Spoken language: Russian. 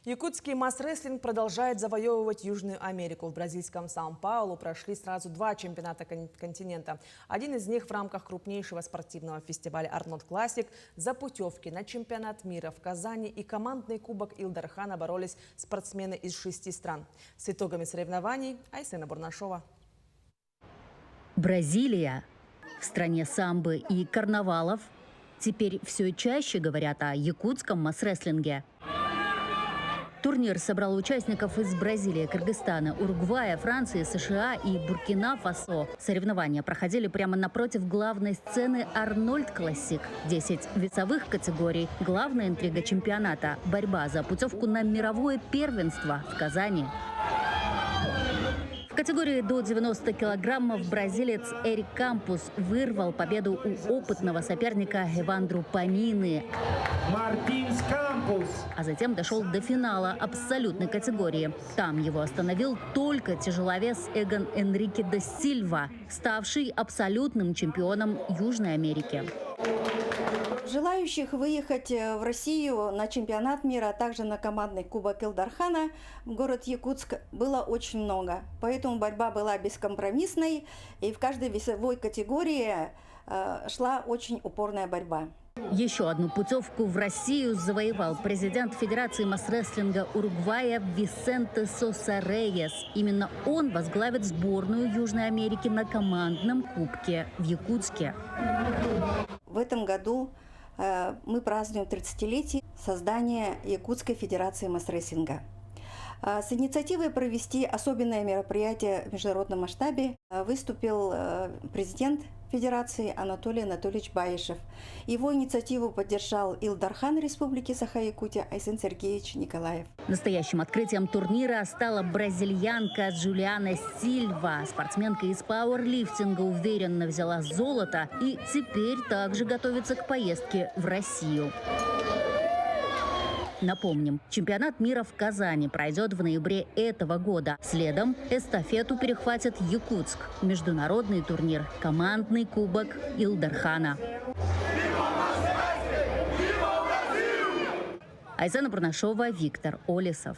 Якутский масс-рестлинг продолжает завоевывать Южную Америку. В бразильском Сан-Паулу прошли сразу два чемпионата континента. Один из них в рамках крупнейшего спортивного фестиваля «Арнольд Классик». За путевки на чемпионат мира в Казани и командный кубок Илдархана боролись спортсмены из 6 стран. С итогами соревнований Айсена Бурнашова. Бразилия. В стране самбы и карнавалов теперь все чаще говорят о якутском масс-рестлинге. Турнир собрал участников из Бразилии, Кыргызстана, Уругвая, Франции, США и Буркина-Фасо. Соревнования проходили прямо напротив главной сцены «Арнольд Классик». 10 весовых категорий. Главная интрига чемпионата – борьба за путевку на мировое первенство в Казани. В категории до 90 килограммов бразилец Эрик Кампус вырвал победу у опытного соперника Эвандру Памины. А затем дошел до финала абсолютной категории. Там его остановил только тяжеловес Эгон Энрике да Сильва, ставший абсолютным чемпионом Южной Америки. Желающих выехать в Россию на чемпионат мира, а также на командный кубок Илдархана в город Якутск было очень много. Поэтому борьба была бескомпромиссной, и в каждой весовой категории шла очень упорная борьба. Еще одну путевку в Россию завоевал президент Федерации масс-рестлинга Уругвая Висенте Соса Рейес. Именно он возглавит сборную Южной Америки на командном кубке в Якутске. В этом году мы празднуем 30-летие создания Якутской Федерации масс-рестлинга. С инициативой провести особенное мероприятие в международном масштабе выступил президент Федерации Анатолий Анатольевич Баишев. Его инициативу поддержал Илдархан Республики Саха-Якутия Айсен Сергеевич Николаев. Настоящим открытием турнира стала бразильянка Джулиана Сильва. Спортсменка из пауэрлифтинга уверенно взяла золото и теперь также готовится к поездке в Россию. Напомним, чемпионат мира в Казани пройдет в ноябре этого года. Следом эстафету перехватит Якутск. Международный турнир – командный кубок Илдархана. Айсена Бурнашова, Виктор Олесов.